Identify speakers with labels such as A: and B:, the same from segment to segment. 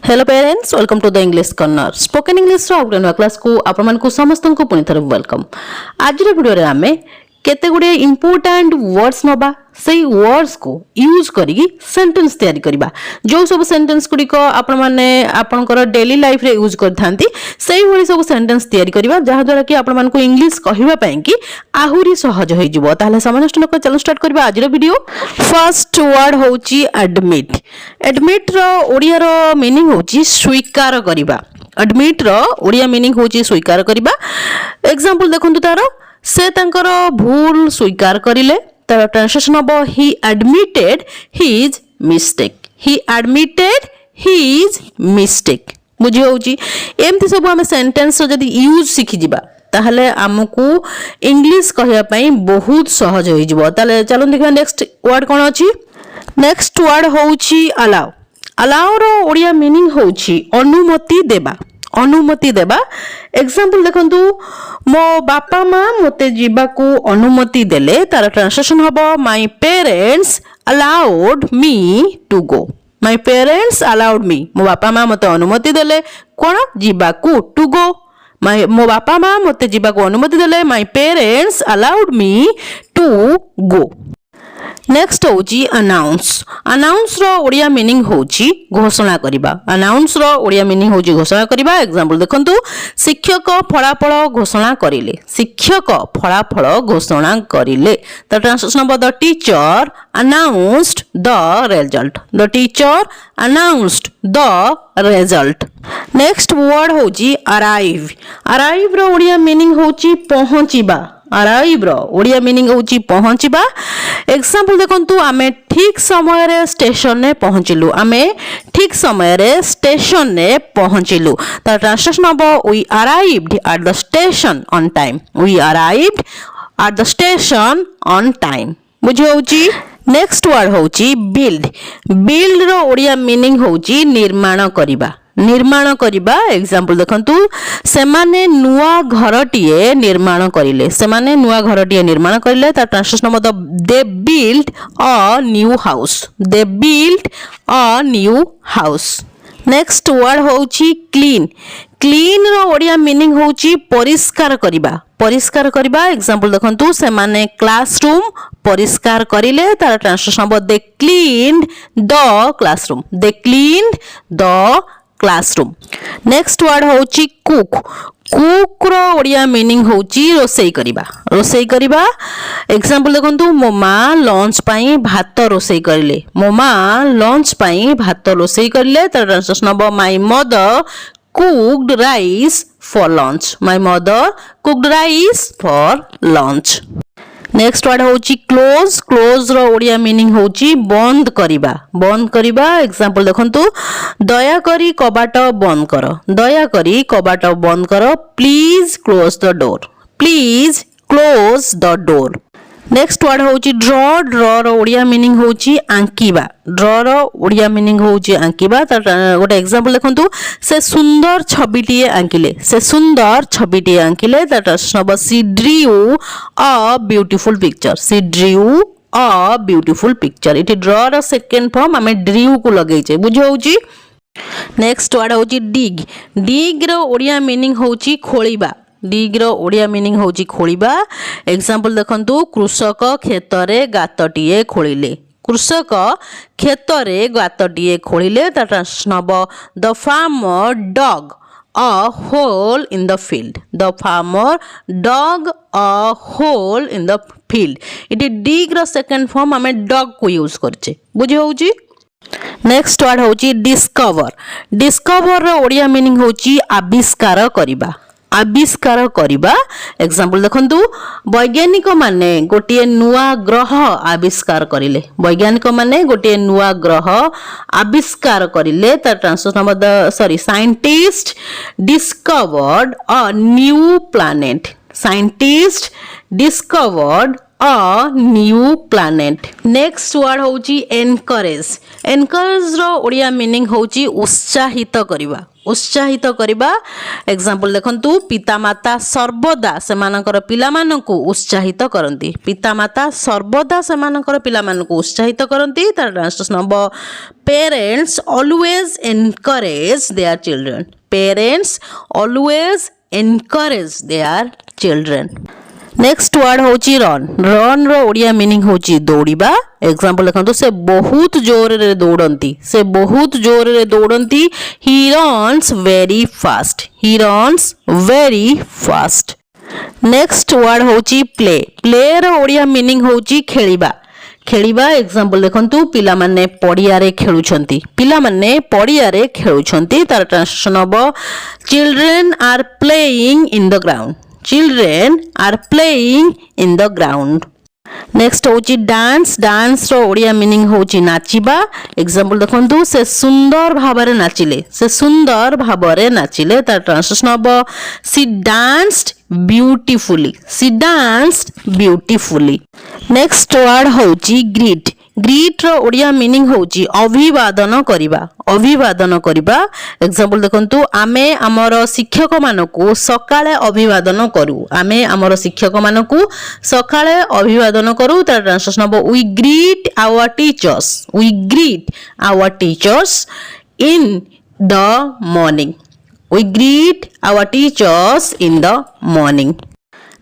A: Hello parents welcome to the English corner spoken English रो class को आपण मानकु समस्त को पुनी थर वेलकम। आज वीडियो रे आमे केते गुडे इंपोर्टेंट वर्ड्स नबा सेही वर्ड्स को यूज करी सेंटेंस तैयारी करबा। जो सब सेंटेंस गुडी को आपण माने आपनकर डेली लाइफ रे यूज करथांती सेही भली सब सेंटेंस तैयारी करबा जहा द्वारा कि आपण मानकु इंग्लिश कहिबा पई कि आहुरी सहज होई जिवो। ताले समय नष्ट न कर चलो स्टार्ट करबा आज रो वीडियो। फर्स्ट वर्ड होची एडमिट। एडमिट रो ओडिया रो मीनिंग होची स्वीकार करबा। एडमिट रो ओडिया मीनिंग होची स्वीकार करबा। एग्जांपल देखंतु तारो से तांकर भूल स्वीकार करिले तार ट्रांसलेशन हबो ही एडमिटेड हिज मिस्टेक। ही एडमिटेड हिज मिस्टेक बुझी होउची। एमती सब हम सेंटेंस जदी यूज सिखि जिबा ताहले हमकु इंग्लिश कहिया पई बहुत सहज होई जिवो। ताले चलो देखबा नेक्स्ट वर्ड कोन अछि। नेक्स्ट वर्ड होउची अलाउ। अलाउ रो ओडिया मीनिंग होउची अनुमति देबा। अनुमति देबा। एग्जांपल देखंतु मो बापा मां मते जीवाकू अनुमति देले तार ट्रांसलेशन हबो my parents allowed me to go. My parents allowed me मो बापा मां मते अनुमति देले कोन जीवाकू टू गो। मो बापा मां मते जीवाकू अनुमति देले my parents allowed me to go. Next होची अनाउंस। अनाउंस रो ओडिया मीनिंग होची घोषणा करिबा। अनाउंस रो ओडिया मीनिंग होची घोषणा करिबा। एग्जांपल देखंतु शिक्षक फलाफल घोषणा करिले। शिक्षक फलाफल घोषणा करिले the translation of the teacher announced the result. The teacher announced the result. Next word होची अराइव। अराइव रो ओडिया मीनिंग होची पहुंचीबा। अराइव रो ओडिया मीनिंग होची पहुंचीबा। एग्जांपल देखंतु आमे ठीक समय रे स्टेशन ने पहुंचिलु। आमे ठीक समय रे स्टेशन ने पहुंचिलु द ट्रांसलेशन हबो we arrived at the station on time. We arrived at the station on time बुझी होची। नेक्स्ट वर्ड होची बिल्ड। बिल्ड रो ओडिया मीनिंग होची निर्माण करिबा। निर्माण करिबा। एग्जांपल देखंतु सेमाने नुआ घरटिए निर्माण करिले। सेमाने नुआ घरटिए निर्माण करिले ता ट्रांसलेशन हबो they build a new house. They build a new house. Next word होची क्लीन। क्लीन रो ओडिया मीनिंग होची परिष्कार करिबा। परिष्कार करिबा। एग्जांपल देखंतु सेमाने क्लासरूम परिष्कार करिले तार ट्रांसलेशन हबो they cleaned the classroom. They cleaned the classroom. Next word होची कुक। कुक रो ओडिया मीनिंग होची रोसई करिबा। रोसई करिबा। एग्जांपल देखंतु मो मां लंच पई भात रोसई करले। मो मां लंच पई भात रोसई करले तार ट्रांसलेशन हबो my mother cooked rice for lunch. My mother cooked rice for lunch. Next word होची क्लोज। क्लोज रो ओडिया मीनिंग होची बंद करिबा। बंद करिबा। एग्जांपल देखंतु दया करी कबाट बंद कर। दया करी कबाट बंद कर। Please close the door. Please close the door. Next word होची ड्रॉ। ड्रॉ रो ओडिया मीनिंग होची आंकीबा। ड्रॉ रो ओडिया मीनिंग होची आंकीबा। त गोटे एग्जांपल देखंतु से सुंदर छबिटिए आंकिले। से सुंदर छबिटिए आंकिले that is she drew a beautiful picture. She drew a beautiful picture. It draw रो सेकंड फॉर्म हमें ड्रू को लगेइछे बुझ होउची। नेक्स्ट वर्ड होची डिग। डिग रो ओडिया मीनिंग होची खोलिबा। डिग रो ओडिया मीनिंग होची खोलिबा। एग्जांपल देखंतु कृषक खेतरे गातटिए खोलिले। कृषक खेतरे गातटिए खोलिले द ट्रांसलेशन हबो the farmer dug a hole in the field. The farmer dug a hole in the field. इट डिग रो सेकंड फॉर्म हमें डग को यूज करछे बुझी होउची। नेक्स्ट वर्ड होची डिस्कवर। डिस्कवर रो ओडिया मीनिंग होची आविष्कार करिबा। आविष्कार करिबा। एग्जांपल देखंतु वैज्ञानिक माने गोटिए नुआ ग्रह आविष्कार करिले। वैज्ञानिक माने गोटिए नुआ ग्रह आविष्कार करिले त translation of the scientist discovered a new planet. Scientist discovered a new planet. Next word होची encourage. Encourage रो ओडिया मीनिंग होची उत्साहित करिबा. उत्साहित करिबा एग्जांपल देखंतु पितामाता सर्वदा सेमानकर पिलामानकु उत्साहित करंती. पितामाता सर्वदा सेमानकर पिलामानकु उत्साहित करंती. तार ट्रांसलेशन हबो parents always encourage their children. Parents always encourage their children. Next word होची रन. रन रो ओडिया मीनिंग होची दौड़िबा. एग्जांपल देखंतु से बहुत जोर रे दौड़ंती. से बहुत जोर रे दौड़ंती. He runs very fast. He runs very fast. Next word होची प्ले. प्ले रो ओडिया मीनिंग होची खेलिबा. खेलिबा एग्जांपल देखंतु पिला माने पड़िया रे खेलुछंती. पिला माने पड़िया रे खेलुछंती. तार ट्रांसलेशन हबो children are playing in the ground. Children are playing in the ground. Next होची डांस. डांस रो ओडिया मीनिंग होची नाचिबा. एग्जांपल देखंतु से सुंदर भाबरे नाचिले. से सुंदर भाबरे नाचिले. तार ट्रांसलेशन हबो सी डांस्ड ब्यूटीफुली. सी डांस्ड ब्यूटीफुली. नेक्स्ट वर्ड होची ग्रीट. ग्रीट रो ओडिया मीनिंग होची अभिवादन करिबा. अभिवादन करिबा एग्जांपल देखंतु आमे हमर शिक्षक मानकु सकाळे अभिवादन करू. आमे हमर शिक्षक मानकु सकाळे अभिवादन करू. तार ट्रांसलेशन हबो we greet our teachers. We greet our teachers in the morning. We greet our teachers in the morning.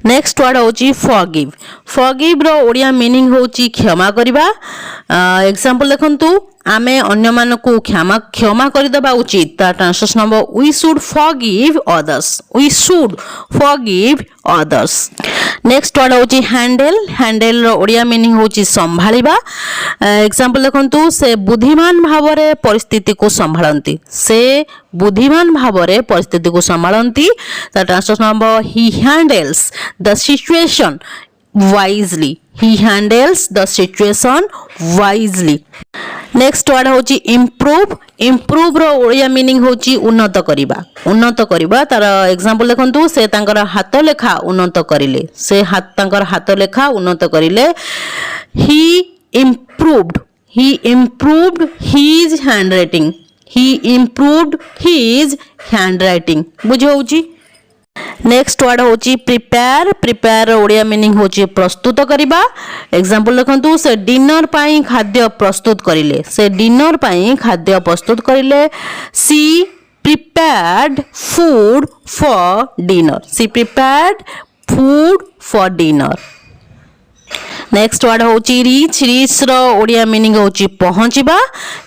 A: Next word होची फॉरगिव. फॉरगिव रो ओडिया मीनिंग होची क्षमा करिबा. एग्जांपल देखंतु आमे अन्य मानकु क्षमा करिदबा उचित. ता ट्रांसलेशन हबो we should forgive others. We should forgive others. Next word होची हैंडल. हैंडल रो ओडिया मीनिंग होची संभाळिबा. एग्जांपल देखंतु से बुद्धिमान भावरे परिस्थिति को संभाळंती. से बुद्धिमान भावरे परिस्थिति को संभाळंती. ता ट्रांसलेशन हबो ही handles the situation wisely. He handles the situation wisely. Next word होची इम्प्रूव. इम्प्रूव रो ओडिया मीनिंग होची उन्नत करिबा. उन्नत करिबा तार एग्जांपल देखंतु से तांकर हाथ लेखा उन्नत करिले. से तांकर हाथ लेखा उन्नत करिले. he improved his handwriting. he improved his handwriting. बुझ होची. नेक्स्ट वर्ड होची प्रिपेयर. प्रिपेयर ओडिया मीनिंग होची प्रस्तुत करिबा. एग्जांपल देखंतु से डिनर पाई खाद्य प्रस्तुत करिले. से डिनर पाई खाद्य प्रस्तुत करिले. She prepared food for dinner. She prepared food for dinner. Next word होची रीच. रीच रो ओडिया मीनिंग होची पहुंचीबा.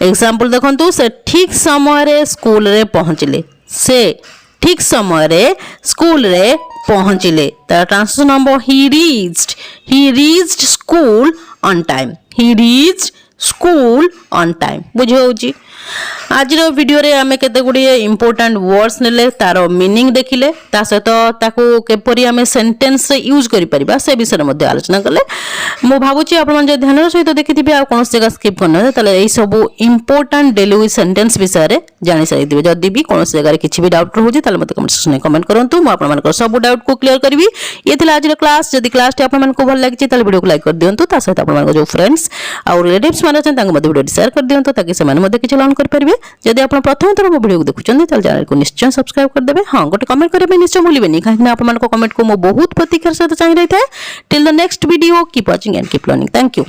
A: एग्जांपल देखंतु से ठीक समय रे स्कूल रे पहुंचले. से ठीक समय रे स्कूल रे पहुंचले. तार ट्रांसलेशन हबो ही reached school on time. He reached school on time. बुझे होची. आज वीडियो रे आमे केते गुडिये इंपोर्टेंट वर्ड्स नेले तार मीनिंग देखिले. ता सहित ताको केपरि आमे सेंटेंस रे यूज करि परिबा से विषय रे मध्ये आलोचना करले. मो भाबुची आपण मन जे ध्यान सहित देखिथिबे आ कोन जगह स्किप करना तले एई सब इंपोर्टेंट डेली यूज सेंटेंस विषय रे जानि सारिदिबे. जदि भी कोन जगह रे किछि भी डाउट रहउजी तले मते कमेंट सेक्शन में कमेंट करंतु. मो आपण मानकर सब डाउट को क्लियर करबी. ये थिला आज रे क्लास. जदि क्लास टे आपण मन को भल लागिछि तले वीडियो को लाइक कर दियंतु. ता सहित आपण मन जो फ्रेंड्स आ रिलेटिव्स माने छन तांग मते वीडियो शेयर कर दियंतु ताकि से माने मते किछि लर्न कर परिबे. जदि आपण प्रथम थर मो वीडियो को देखुचंदी तले चैनल को निश्चय सब्सक्राइब कर देबे. हां गोटे कमेंट करबे निश्चय भूलिबेनी काहे आपण मन को कमेंट को मो बहुत प्रतीक्षा सहित चाहि रही थाए. Till the next video keep watching and keep learning. Thank you.